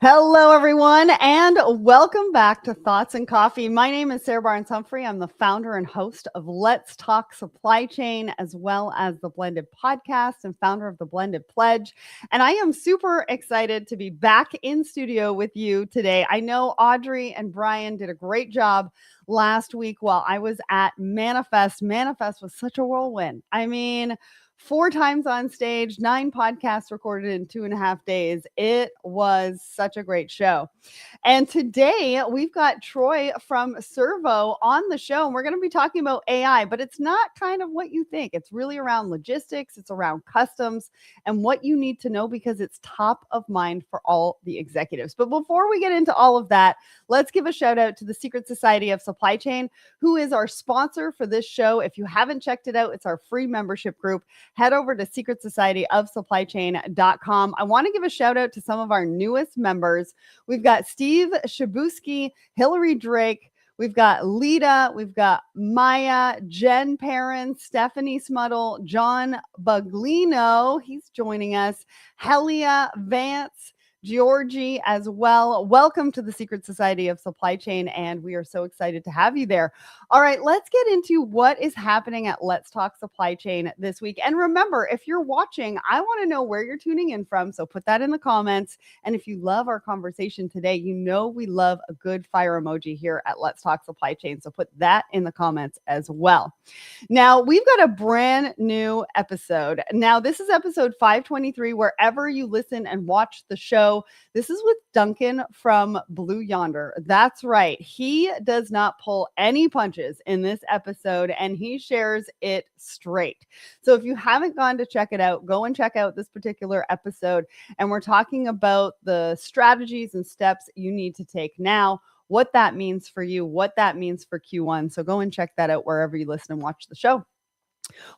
Hello, everyone, and welcome back to Thoughts and Coffee. My name is Sarah Barnes-Humphrey. I'm the founder and host of Let's Talk Supply Chain, as well as the Blended Podcast and founder of the Blended Pledge. And I am super excited to be back in studio with you today. I know Audrey and Brian did a great job last week while I was at Manifest. Manifest was such a whirlwind. I mean, 4 times on stage, 9 podcasts recorded in 2.5 days. It was such a great show. And today we've got Troy from Servo on the show, and we're going to be talking about AI, but it's not kind of what you think. It's really around logistics, it's around customs, and what you need to know because it's top of mind for all the executives. But before we get into all of that, let's give a shout out to the Secret Society of Supply Chain, who is our sponsor for this show. If you haven't checked it out, it's our free membership group. Head over to secretsocietyofsupplychain.com. I want to give a shout out to some of our newest members. We've got Steve Shabuski, Hillary Drake, we've got Lita, we've got Maya, Jen Perrin, Stephanie Smuttle, John Buglino, he's joining us, Helia Vance, Georgie as well. Welcome to the Secret Society of Supply Chain, and we are so excited to have you there. All right, let's get into what is happening at Let's Talk Supply Chain this week. And remember, if you're watching, I want to know where you're tuning in from, so put that in the comments. And if you love our conversation today, you know we love a good fire emoji here at Let's Talk Supply Chain, so put that in the comments as well. Now, we've got a brand new episode. Now, this is episode 523, wherever you listen and watch the show. This is with Duncan from Blue Yonder. That's right. He does not pull any punches in this episode, and he shares it straight. So if you haven't gone to check it out, go and check out this particular episode. And we're talking about the strategies and steps you need to take now, what that means for you, what that means for Q1. So go and check that out wherever you listen and watch the show.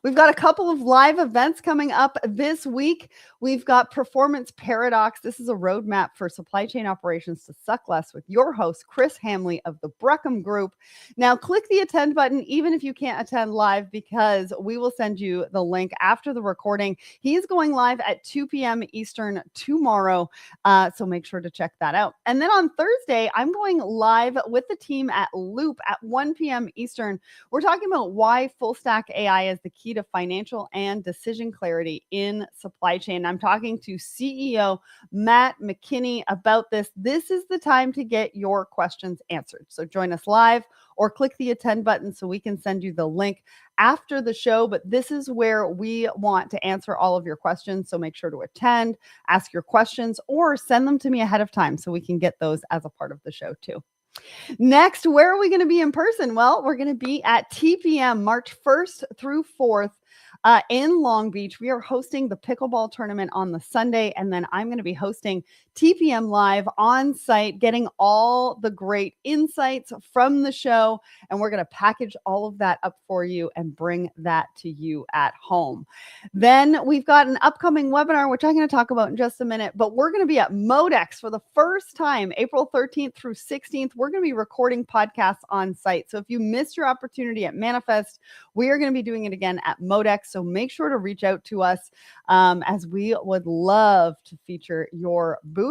We've got a couple of live events coming up this week. We've got Performance Paradox. This is a roadmap for supply chain operations to suck less with your host, Chris Hamley of the Breckham Group. Now, click the attend button, even if you can't attend live, because we will send you the link after the recording. He is going live at 2 p.m. Eastern tomorrow, so make sure to check that out. And then on Thursday, I'm going live with the team at Loop at 1 p.m. Eastern. We're talking about why full stack AI is the key to financial and decision clarity in supply chain. I'm talking to CEO Matt McKinney about this. This is the time to get your questions answered. So join us live or click the attend button so we can send you the link after the show. But this is where we want to answer all of your questions. So make sure to attend, ask your questions, or send them to me ahead of time so we can get those as a part of the show too. Next, where are we going to be in person? Well, we're going to be at TPM March 1st through 4th in Long Beach. We are hosting the pickleball tournament on the Sunday, and then I'm going to be hosting TPM Live on site, getting all the great insights from the show, and we're going to package all of that up for you and bring that to you at home. Then we've got an upcoming webinar, which I'm going to talk about in just a minute, but we're going to be at Modex for the first time, April 13th through 16th. We're going to be recording podcasts on site. So if you missed your opportunity at Manifest, we are going to be doing it again at Modex. So make sure to reach out to us as we would love to feature your booth.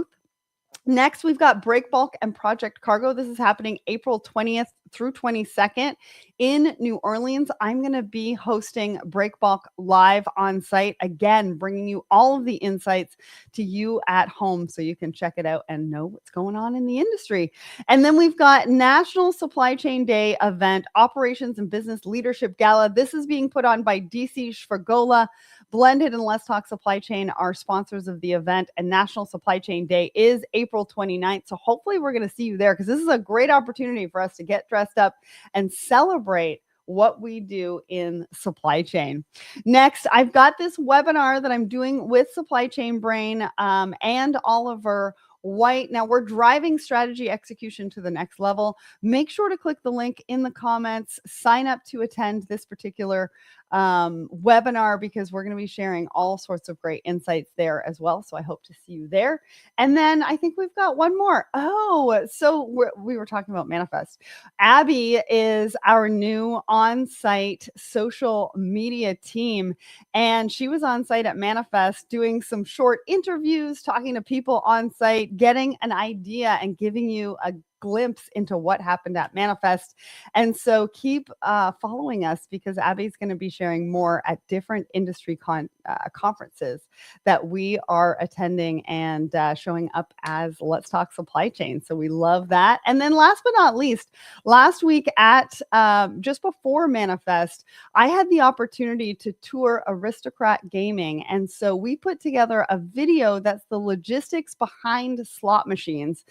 Next, we've got Break Bulk and Project Cargo. This is happening April 20th through 22nd in New Orleans. I'm going to be hosting Break Bulk live on site, again, bringing you all of the insights to you at home so you can check it out and know what's going on in the industry. And then we've got National Supply Chain Day event, Operations and Business Leadership Gala. This is being put on by DC Shvagola. Blended and Let's Talk Supply Chain are sponsors of the event, and National Supply Chain Day is April 29th. So hopefully we're going to see you there, because this is a great opportunity for us to get dressed up and celebrate what we do in supply chain. Next, I've got this webinar that I'm doing with Supply Chain Brain and Oliver White. Now, we're driving strategy execution to the next level. Make sure to click the link in the comments, sign up to attend this particular webinar, because we're going to be sharing all sorts of great insights there as well. So I hope to see you there. And then I think we've got one more. Oh, so we were talking about Manifest. Abby is our new on-site social media team, and she was on site at Manifest doing some short interviews, talking to people on site, getting an idea and giving you a glimpse into what happened at Manifest. And so keep following us, because Abby's going to be sharing more at different industry conferences that we are attending and showing up as Let's Talk Supply Chain. So we love that. And then last but not least, last week at just before Manifest, I had the opportunity to tour Aristocrat Gaming. And so we put together a video that's the logistics behind slot machines.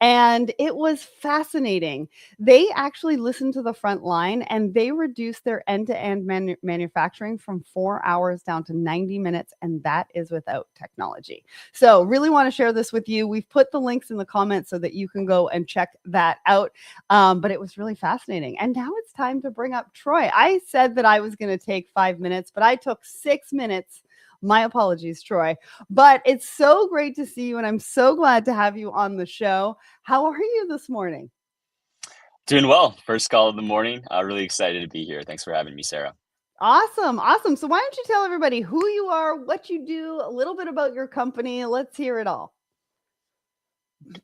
And it was fascinating. They actually listened to the front line, and they reduced their end-to-end manufacturing from 4 hours down to 90 minutes. And that is without technology. So really want to share this with you. We've put the links in the comments so that you can go and check that out. But it was really fascinating. And now it's time to bring up Troy. I said that I was going to take 5 minutes, but I took 6 minutes. My apologies, Troy. But it's so great to see you, and I'm so glad to have you on the show. How are you this morning? Doing well. First call of the morning. Really excited to be here. Thanks for having me, Sarah. Awesome. Awesome. So why don't you tell everybody who you are, what you do, a little bit about your company. Let's hear it all.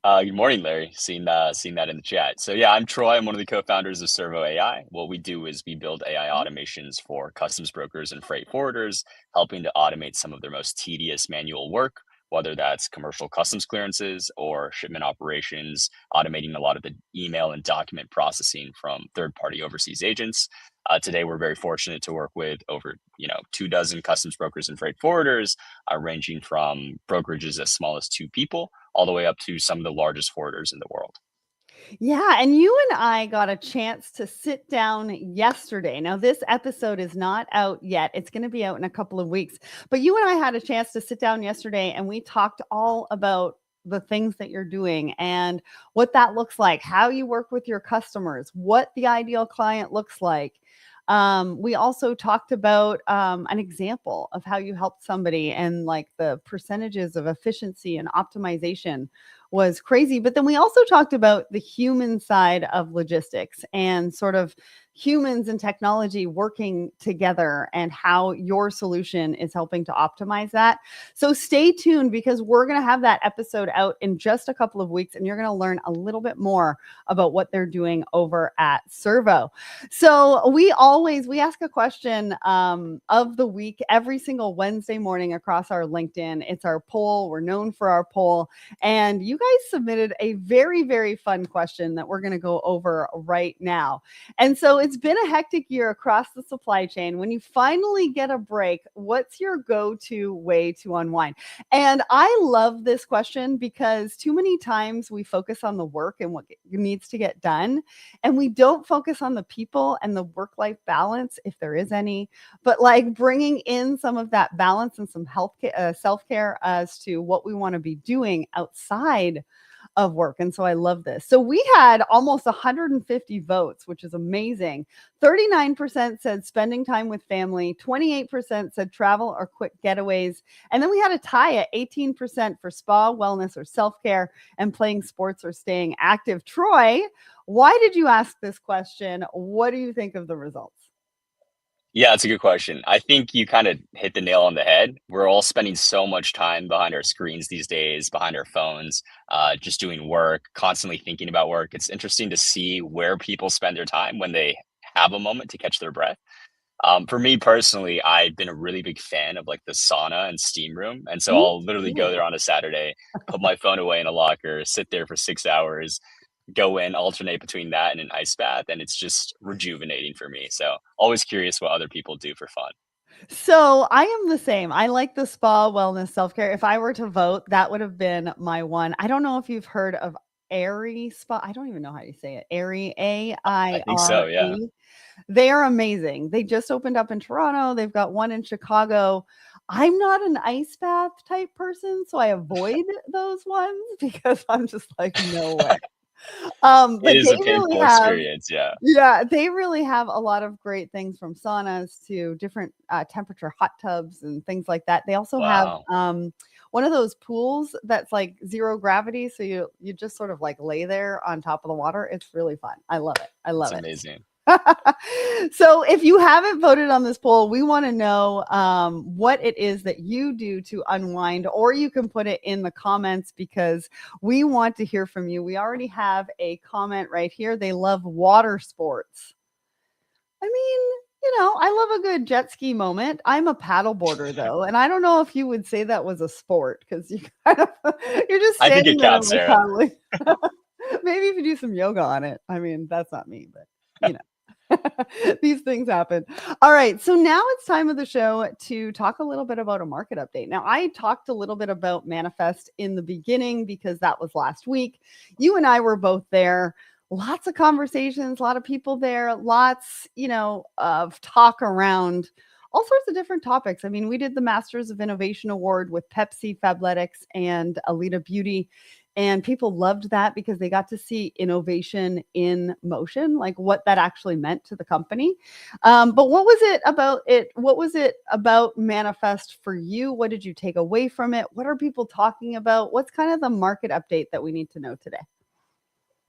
Good morning, Larry. Seeing that in the chat. So yeah, I'm Troy. I'm one of the co-founders of Servo AI. What we do is we build AI automations for customs brokers and freight forwarders, helping to automate some of their most tedious manual work, whether that's commercial customs clearances or shipment operations, automating a lot of the email and document processing from third-party overseas agents. Today, we're very fortunate to work with over 24 customs brokers and freight forwarders, ranging from brokerages as small as 2 people all the way up to some of the largest forwarders in the world. Yeah, and you and I got a chance to sit down yesterday. Now, this episode is not out yet. It's going to be out in a couple of weeks. But you and I had a chance to sit down yesterday, and we talked all about the things that you're doing and what that looks like, how you work with your customers, what the ideal client looks like. We also talked about an example of how you helped somebody, and like the percentages of efficiency and optimization was crazy. But then we also talked about the human side of logistics and sort of humans and technology working together, and how your solution is helping to optimize that. So stay tuned, because we're going to have that episode out in just a couple of weeks, and you're going to learn a little bit more about what they're doing over at Servo. So we ask a question of the week every single Wednesday morning across our LinkedIn. It's our poll. We're known for our poll. And you guys submitted a very, very fun question that we're going to go over right now. And so it's been a hectic year across the supply chain. When you finally get a break, what's your go-to way to unwind? And I love this question, because too many times we focus on the work and what needs to get done, and we don't focus on the people and the work-life balance, if there is any. But like bringing in some of that balance and some self-care as to what we want to be doing outside of work. And so I love this. So we had almost 150 votes, which is amazing. 39% said spending time with family. 28% said travel or quick getaways. And then we had a tie at 18% for spa, wellness, or self-care, and playing sports or staying active. Troy, why did you ask this question? What do you think of the results? Yeah, it's a good question. I think you kind of hit the nail on the head. We're all spending so much time behind our screens these days, behind our phones, just doing work, constantly thinking about work. It's interesting to see where people spend their time when they have a moment to catch their breath. For me personally, I've been a really big fan of like the sauna and steam room. And so Me I'll literally go too. there on a Saturday, put my phone away in a locker, sit there for 6 hours, go in, alternate between that and an ice bath. And it's just rejuvenating for me. So always curious what other people do for fun. So I am the same. I like the spa, wellness, self-care. If I were to vote, that would have been my one. I don't know if you've heard of Airy Spa. I don't even know how you say it. Airy, I think so. Yeah. AIRE. They are amazing. They just opened up in Toronto. They've got one in Chicago. I'm not an ice bath type person, so I avoid those ones because I'm just like, no way. But It is they a really painful have, experience. Yeah. yeah, they really have a lot of great things, from saunas to different temperature hot tubs and things like that. They also have Wow. one of those pools that's like zero gravity, so you just sort of like lay there on top of the water. It's really fun. I love it. I It's love it. amazing. So if you haven't voted on this poll, we want to know what it is that you do to unwind, or you can put it in the comments because we want to hear from you. We already have a comment right here. They love water sports. I mean, I love a good jet ski moment. I'm a paddleboarder though, and I don't know if you would say that was a sport because you kind of you're just I think standing it there counts, like Sarah. paddling. Maybe if you do some yoga on it. I mean, that's not me, but you know. These things happen. All right. So now it's time of the show to talk a little bit about a market update. Now, I talked a little bit about Manifest in the beginning because that was last week. You and I were both there. Lots of conversations, a lot of people there, lots, of talk around all sorts of different topics. I mean, we did the Masters of Innovation Award with Pepsi, Fabletics, and Alita Beauty. And people loved that because they got to see innovation in motion, like what that actually meant to the company. But what was it about it? What was it about Manifest for you? What did you take away from it? What are people talking about? What's kind of the market update that we need to know today?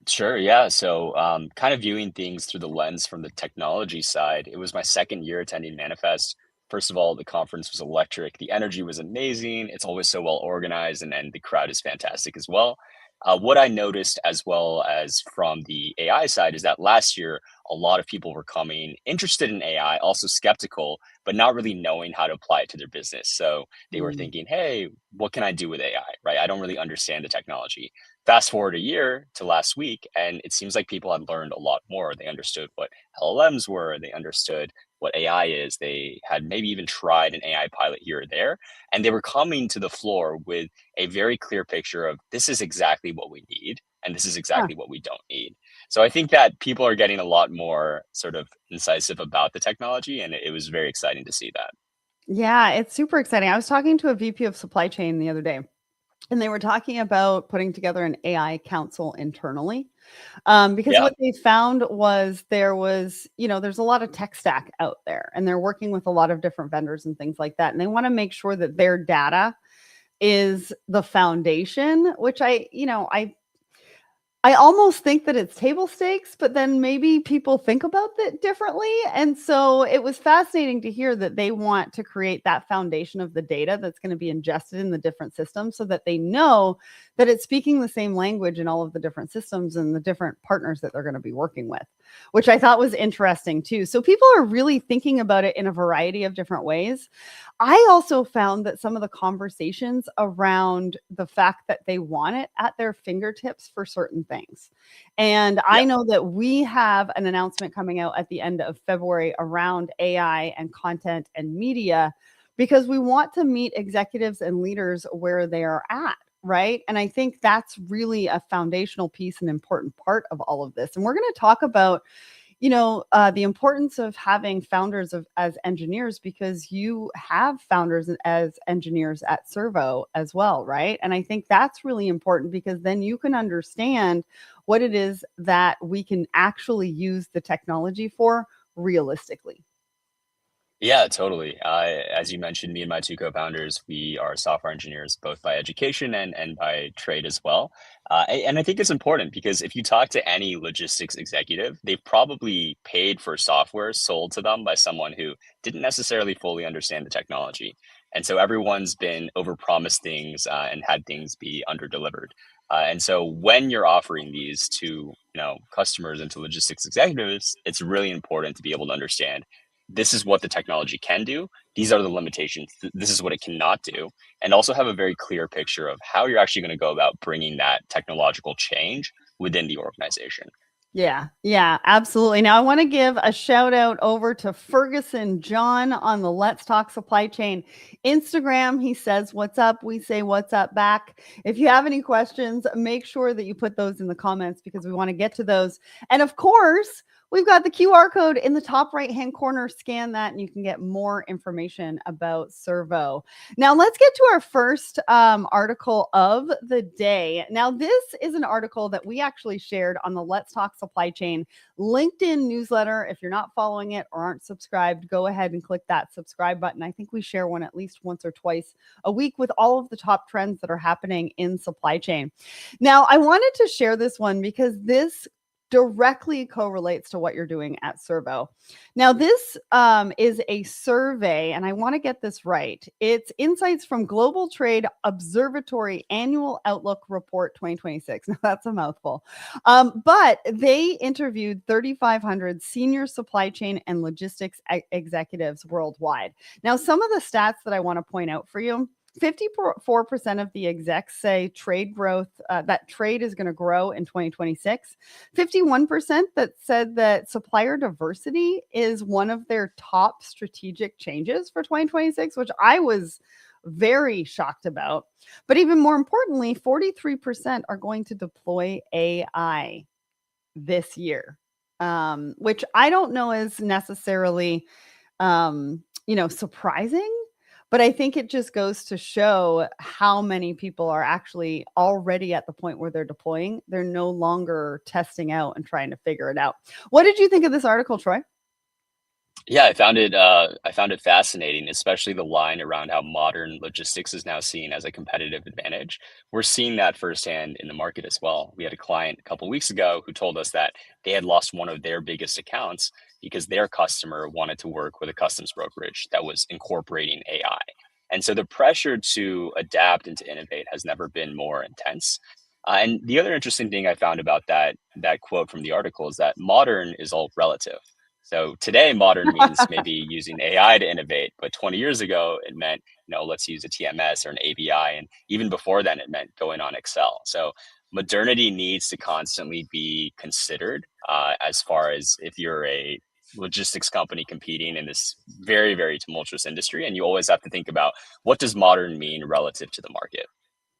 Sure, yeah. So, kind of viewing things through the lens from the technology side, it was my second year attending Manifest. First of all, the conference was electric. The energy was amazing. It's always so well organized, and the crowd is fantastic as well. What I noticed, as well as from the AI side, is that last year, a lot of people were coming interested in AI, also skeptical, but not really knowing how to apply it to their business. So they were Mm, thinking, hey, what can I do with AI? Right? I don't really understand the technology. Fast forward a year to last week, and it seems like people had learned a lot more. They understood what LLMs were, they understood what AI is, they had maybe even tried an AI pilot here or there, and they were coming to the floor with a very clear picture of this is exactly what we need, and this is huh. exactly what we don't need. So I think that people are getting a lot more sort of incisive about the technology, and it was very exciting to see that. Yeah, it's super exciting. I was talking to a VP of supply chain the other day, and they were talking about putting together an AI council internally. Because Yeah. what they found was there's a lot of tech stack out there, and they're working with a lot of different vendors and things like that. And they want to make sure that their data is the foundation, which I almost think that it's table stakes, but then maybe people think about it differently. And so it was fascinating to hear that they want to create that foundation of the data that's going to be ingested in the different systems so that they know that it's speaking the same language in all of the different systems and the different partners that they're going to be working with, which I thought was interesting too. So people are really thinking about it in a variety of different ways. I also found that some of the conversations around the fact that they want it at their fingertips for certain things. And I Yeah. know that we have an announcement coming out at the end of February around AI and content and media because we want to meet executives and leaders where they are at. Right. And I think that's really a foundational piece, an important part of all of this. And we're going to talk about the importance of having founders as engineers, because you have founders as engineers at Servo as well, right? And I think that's really important because then you can understand what it is that we can actually use the technology for realistically. Yeah, totally. As you mentioned, me and my two co-founders, we are software engineers, both by education and by trade as well. And I think it's important because if you talk to any logistics executive, they've probably paid for software sold to them by someone who didn't necessarily fully understand the technology. And so everyone's been overpromised things and had things be underdelivered. And so when you're offering these to customers and to logistics executives, it's really important to be able to understand this is what the technology can do. These are the limitations. This is what it cannot do. And also have a very clear picture of how you're actually going to go about bringing that technological change within the organization. Yeah, yeah, absolutely. Now, I want to give a shout out over to Ferguson John on the Let's Talk Supply Chain Instagram. He says, "What's up?" We say, "What's up?" back. If you have any questions, make sure that you put those in the comments because we want to get to those. And of course, We've got the QR code in the top right-hand corner. Scan that and you can get more information about Servo. Now let's get to our first article of the day. Now this is an article that we actually shared on the Let's Talk Supply Chain LinkedIn newsletter. If you're not following it or aren't subscribed, go ahead and click that subscribe button. I think we share one at least once or twice a week with all of the top trends that are happening in supply chain. Now, I wanted to share this one because this directly correlates to what you're doing at Servo. Now, this is a survey, and I want to get this right. It's insights from Global Trade Observatory Annual Outlook Report 2026. Now, that's a mouthful. But they interviewed 3,500 senior supply chain and logistics executives worldwide. Now, some of the stats that I want to point out for you: 54% of the execs say trade growth, that trade is going to grow in 2026. 51% that said that supplier diversity is one of their top strategic changes for 2026, which I was very shocked about. But even more importantly, 43% are going to deploy AI this year, which I don't know is necessarily, surprising. But I think it just goes to show how many people are actually already at the point where they're deploying. They're no longer testing out and trying to figure it out. What did you think of this article, Troy? Yeah, I found it fascinating, especially the line around how modern logistics is now seen as a competitive advantage. We're seeing that firsthand in the market as well. We had a client a couple weeks ago who told us that they had lost one of their biggest accounts because their customer wanted to work with a customs brokerage that was incorporating AI. And so the pressure to adapt and to innovate has never been more intense. And the other interesting thing I found about that quote from the article is that modern is all relative. So today, modern means maybe using AI to innovate, but 20 years ago, it meant, let's use a TMS or an ABI. And even before then, it meant going on Excel. So modernity needs to constantly be considered as far as if you're a logistics company competing in this very, very tumultuous industry. And you always have to think about what does modern mean relative to the market.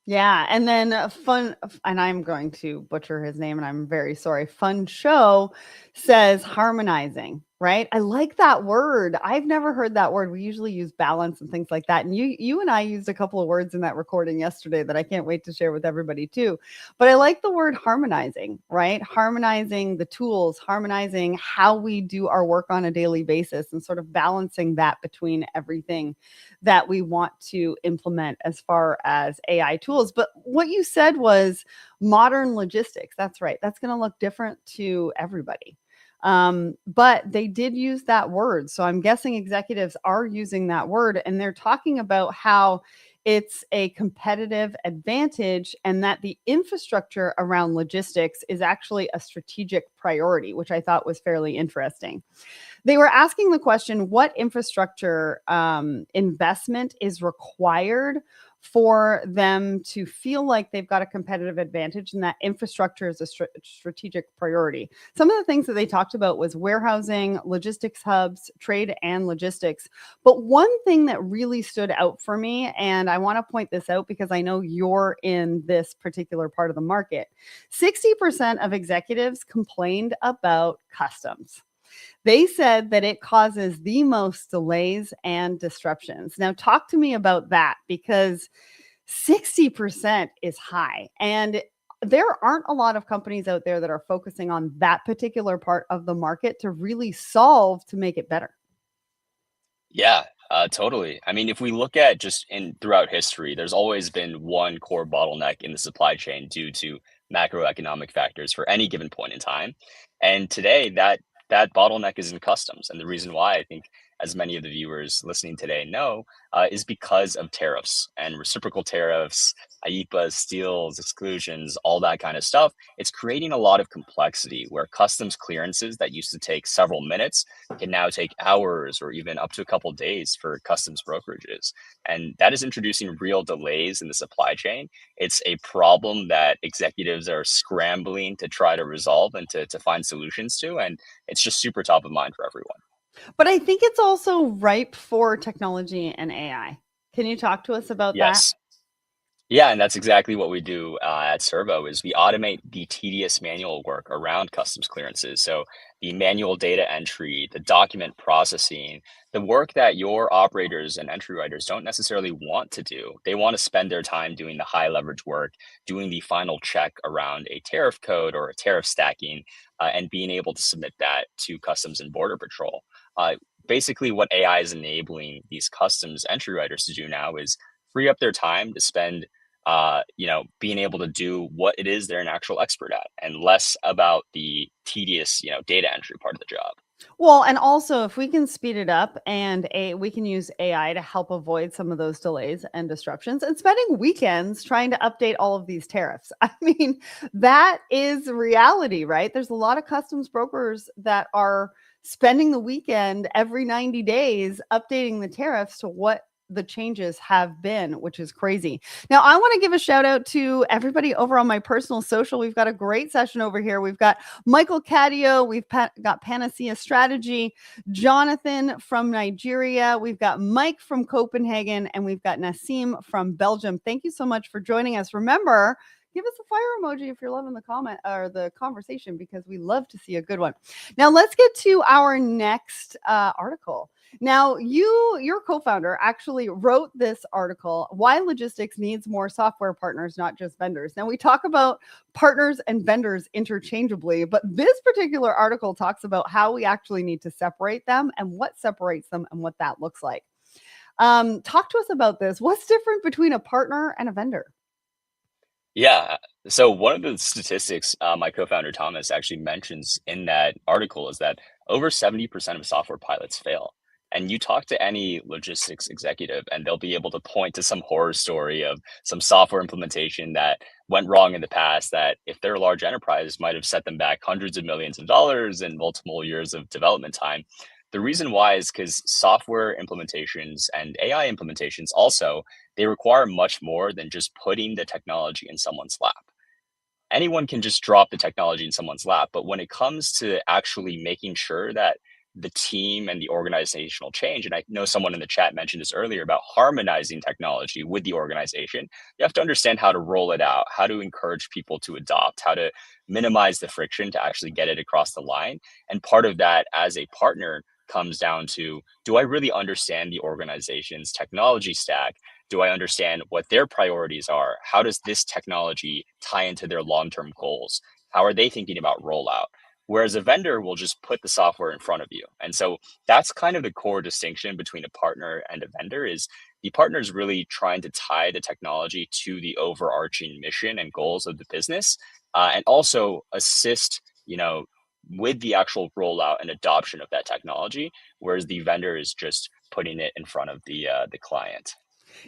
Yeah, and then and I'm going to butcher his name, and I'm very sorry. Fun Show says harmonizing, right? I like that word. I've never heard that word. We usually use balance and things like that. And you and I used a couple of words in that recording yesterday that I can't wait to share with everybody too. But I like the word harmonizing, right? Harmonizing the tools, harmonizing how we do our work on a daily basis, and sort of balancing that between everything that we want to implement as far as AI tools. But what you said was modern logistics. That's right. That's going to look different to everybody. But they did use that word. So I'm guessing executives are using that word, and they're talking about how it's a competitive advantage and that the infrastructure around logistics is actually a strategic priority, which I thought was fairly interesting. They were asking the question, what infrastructure investment is required for them to feel like they've got a competitive advantage and that infrastructure is a strategic priority. Some of the things that they talked about was warehousing, logistics hubs, trade and logistics. But one thing that really stood out for me, and I want to point this out because I know you're in this particular part of the market, 60% of executives complained about customs. They said that it causes the most delays and disruptions. Now, talk to me about that, because 60% is high. And there aren't a lot of companies out there that are focusing on that particular part of the market to really solve to make it better. Yeah, totally. I mean, if we look at just in throughout history, there's always been one core bottleneck in the supply chain due to macroeconomic factors for any given point in time. And today, that bottleneck is in customs. And the reason why I think, as many of the viewers listening today know, is because of tariffs and reciprocal tariffs, IEPA, steals, exclusions, all that kind of stuff. It's creating a lot of complexity where customs clearances that used to take several minutes can now take hours or even up to a couple days for customs brokerages. And that is introducing real delays in the supply chain. It's a problem that executives are scrambling to try to resolve and to find solutions to. And it's just super top of mind for everyone. But I think it's also ripe for technology and AI. Can you talk to us about that? Yes. Yeah, and that's exactly what we do at Servo is we automate the tedious manual work around customs clearances. So the manual data entry, the document processing, the work that your operators and entry writers don't necessarily want to do. They want to spend their time doing the high leverage work, doing the final check around a tariff code or a tariff stacking, and being able to submit that to Customs and Border Patrol. Uh, Basically, what AI is enabling these customs entry writers to do now is free up their time to spend being able to do what it is they're an actual expert at, and less about the tedious, data entry part of the job. Well, and also if we can speed it up and we can use AI to help avoid some of those delays and disruptions and spending weekends trying to update all of these tariffs. I mean, that is reality, right? There's a lot of customs brokers that are spending the weekend every 90 days updating the tariffs to what the changes have been, which is crazy. Now, I want to give a shout out to everybody over on my personal social. We've got a great session over here. We've got Michael Cadio. We've got Panacea Strategy, Jonathan from Nigeria. We've got Mike from Copenhagen, and we've got Nassim from Belgium. Thank you so much for joining us. Remember, give us a fire emoji if you're loving the comment or the conversation, because we love to see a good one. Now, let's get to our next article. Now, your co-founder actually wrote this article, Why Logistics Needs More Software Partners, Not Just Vendors. Now, we talk about partners and vendors interchangeably, but this particular article talks about how we actually need to separate them and what separates them and what that looks like. Talk to us about this. What's different between a partner and a vendor? Yeah. So one of the statistics my co-founder Thomas actually mentions in that article is that over 70% of software pilots fail. And you talk to any logistics executive, and they'll be able to point to some horror story of some software implementation that went wrong in the past, that if they're a large enterprise might have set them back hundreds of millions of dollars and multiple years of development time. The reason why is because software implementations and AI implementations also, they require much more than just putting the technology in someone's lap. Anyone can just drop the technology in someone's lap, but when it comes to actually making sure that the team and the organizational change, and I know someone in the chat mentioned this earlier about harmonizing technology with the organization, you have to understand how to roll it out, how to encourage people to adopt, how to minimize the friction to actually get it across the line. And part of that as a partner comes down to, do I really understand the organization's technology stack? Do I understand what their priorities are? How does this technology tie into their long-term goals? How are they thinking about rollout? Whereas a vendor will just put the software in front of you. And so that's kind of the core distinction between a partner and a vendor, is the partner is really trying to tie the technology to the overarching mission and goals of the business, and also assist, with the actual rollout and adoption of that technology, whereas the vendor is just putting it in front of the client.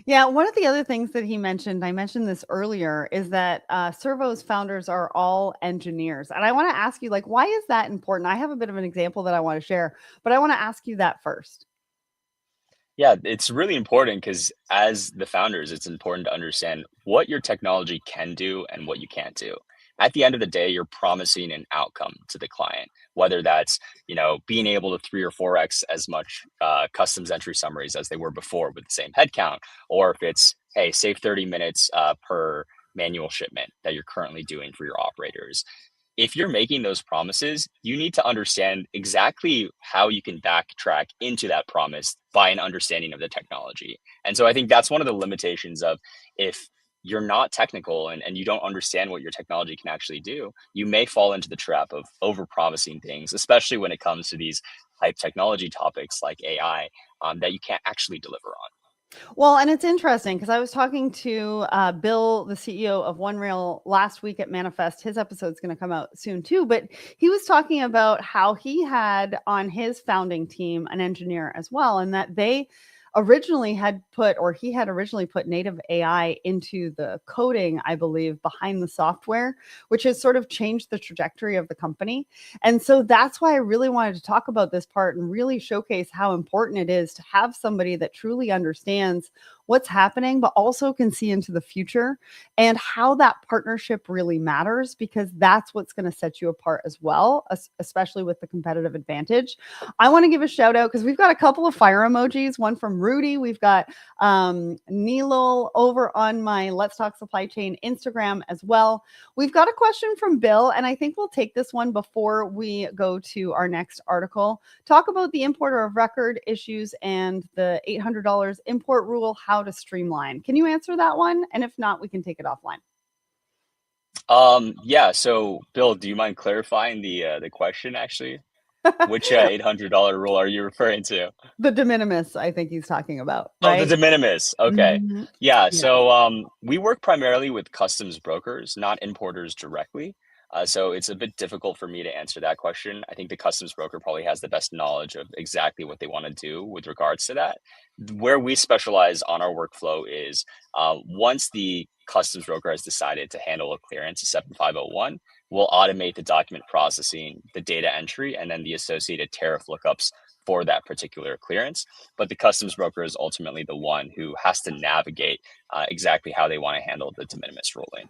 Yeah, one of the other things that he mentioned, I mentioned this earlier, is that Servo's founders are all engineers. And I want to ask you, why is that important? I have a bit of an example that I want to share, but I want to ask you that first. Yeah, it's really important because as the founders, it's important to understand what your technology can do and what you can't do. At the end of the day, you're promising an outcome to the client, whether that's, being able to 3 or 4x as much customs entry summaries as they were before with the same headcount, or if it's, hey, save 30 minutes per manual shipment that you're currently doing for your operators. If you're making those promises, you need to understand exactly how you can backtrack into that promise by an understanding of the technology. And so I think that's one of the limitations of, if you're not technical and you don't understand what your technology can actually do, you may fall into the trap of over promising things, especially when it comes to these hype technology topics like AI, that you can't actually deliver on. Well, and it's interesting because I was talking to Bill, the CEO of OneRail, last week at Manifest. His episode's going to come out soon too, but he was talking about how he had on his founding team an engineer as well, and that they originally had put, or he had originally put, native AI into the coding, I believe, behind the software, which has sort of changed the trajectory of the company. And so that's why I really wanted to talk about this part and really showcase how important it is to have somebody that truly understands what's happening, but also can see into the future and how that partnership really matters, because that's what's going to set you apart as well, especially with the competitive advantage. I want to give a shout out because we've got a couple of fire emojis, one from Rudy. We've got Neelul over on my Let's Talk Supply Chain Instagram as well. We've got a question from Bill, and I think we'll take this one before we go to our next article. Talk about the importer of record issues and the $800 import rule, how to streamline. Can you answer that one? And if not, we can take it offline. Yeah. So, Bill, do you mind clarifying the question actually? Which $800 rule are you referring to? The de minimis, I think he's talking about, Oh, right? the de minimis. Okay. Mhm. Yeah. Yeah. So we work primarily with customs brokers, not importers directly. So it's a bit difficult for me to answer that question. I think the customs broker probably has the best knowledge of exactly what they want to do with regards to that. Where we specialize on our workflow is once the customs broker has decided to handle a clearance, a 7501, we'll automate the document processing, the data entry, and then the associated tariff lookups for that particular clearance. But the customs broker is ultimately the one who has to navigate exactly how they want to handle the de minimis ruling.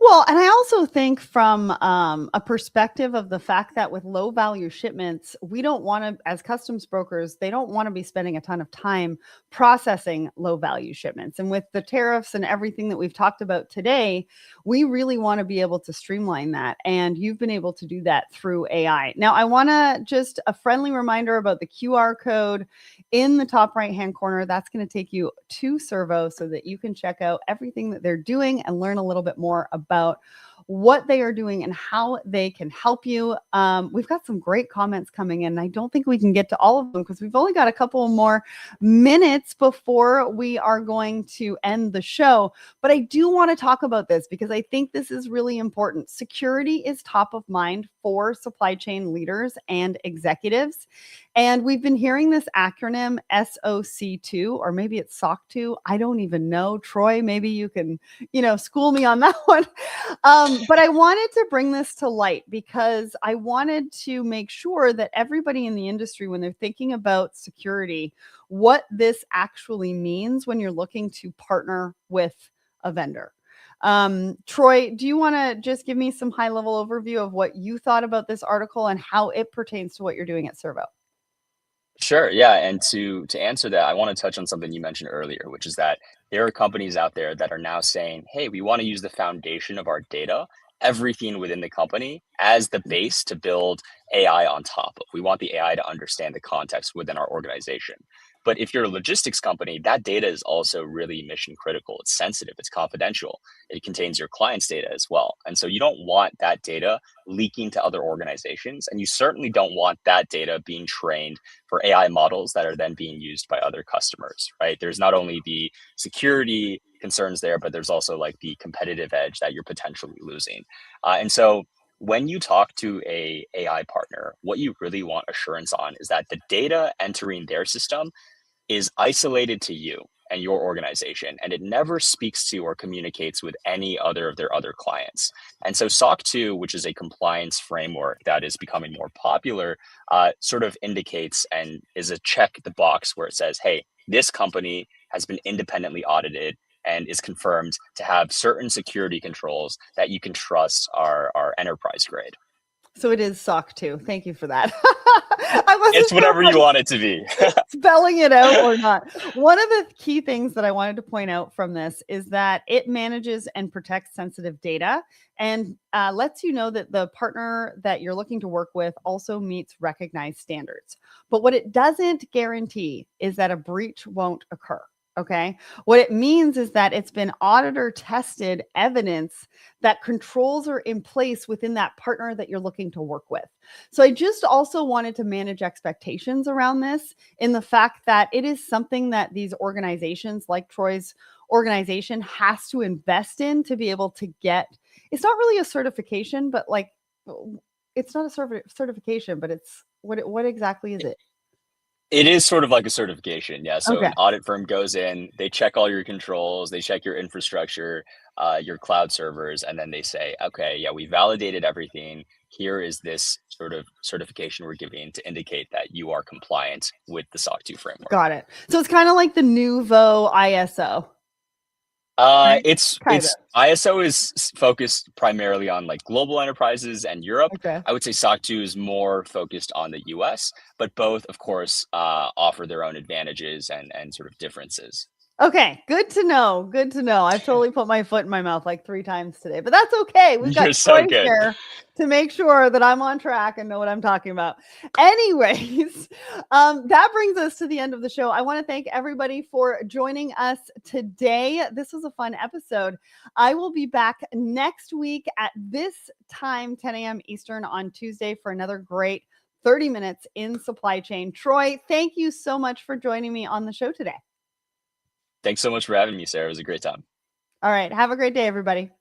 Well, and I also think from a perspective of the fact that with low value shipments, we don't want to, as customs brokers, they don't want to be spending a ton of time processing low value shipments. And with the tariffs and everything that we've talked about today, we really want to be able to streamline that. And you've been able to do that through AI. Now, I want to just a friendly reminder about the QR code in the top right-hand corner. That's going to take you to Servo so that you can check out everything that they're doing and learn a little bit more about what they are doing and how they can help you. We've got some great comments coming in. I don't think we can get to all of them because we've only got a couple more minutes before we are going to end the show. But I do want to talk about this because I think this is really important. Security is top of mind for supply chain leaders and executives. And we've been hearing this acronym SOC2, or maybe it's SOC2. I don't even know. Troy, maybe you can, school me on that one. But I wanted to bring this to light because I wanted to make sure that everybody in the industry, when they're thinking about security, what this actually means when you're looking to partner with a vendor. Troy, do you want to just give me some high-level overview of what you thought about this article and how it pertains to what you're doing at Servo? Sure. Yeah. And to answer that, I want to touch on something you mentioned earlier, which is that there are companies out there that are now saying, hey, we want to use the foundation of our data, everything within the company, as the base to build AI on top of. We want the AI to understand the context within our organization. But if you're a logistics company, that data is also really mission critical. It's sensitive, it's confidential. It contains your client's data as well. And so you don't want that data leaking to other organizations. And you certainly don't want that data being trained for AI models that are then being used by other customers, right? There's not only the security concerns there, but there's also like the competitive edge that you're potentially losing. And so when you talk to a AI partner, what you really want assurance on is that the data entering their system is isolated to you and your organization, and it never speaks to or communicates with any other of their other clients. And so SOC 2, which is a compliance framework that is becoming more popular, sort of indicates and is a check the box where it says, hey, this company has been independently audited and is confirmed to have certain security controls that you can trust are enterprise grade. So it is SOC 2. Thank you for that. It's whatever you want it to be. Spelling it out or not. One of the key things that I wanted to point out from this is that it manages and protects sensitive data and lets you know that the partner that you're looking to work with also meets recognized standards. But what it doesn't guarantee is that a breach won't occur. Okay. What it means is that it's been auditor tested evidence that controls are in place within that partner that you're looking to work with. So I just also wanted to manage expectations around this in the fact that it is something that these organizations like Troy's organization has to invest in to be able to get. It's not really a certification, but it's not a certification, but it's what exactly is it? It is sort of like a certification. Yeah. So Okay. an audit firm goes in, they check all your controls, they check your infrastructure, your cloud servers, and then they say, okay, yeah, we validated everything. here is this sort of certification we're giving to indicate that you are compliant with the SOC 2 framework. Got it. So it's kind of like the nouveau ISO. Right? It's ISO is focused primarily on like global enterprises and Europe. Okay. I would say SOC 2 is more focused on the US, but both, of course, offer their own advantages and sort of differences. Okay, good to know. Good to know. I've totally put my foot in my mouth like 3 times today, but that's okay. We've got Troy here to make sure that I'm on track and know what I'm talking about. Anyways, that brings us to the end of the show. I want to thank everybody for joining us today. This was a fun episode. I will be back next week at this time, 10 a.m. Eastern on Tuesday for another great 30 minutes in supply chain. Troy, thank you so much for joining me on the show today. Thanks so much for having me, Sarah. It was a great time. All right. Have a great day, everybody.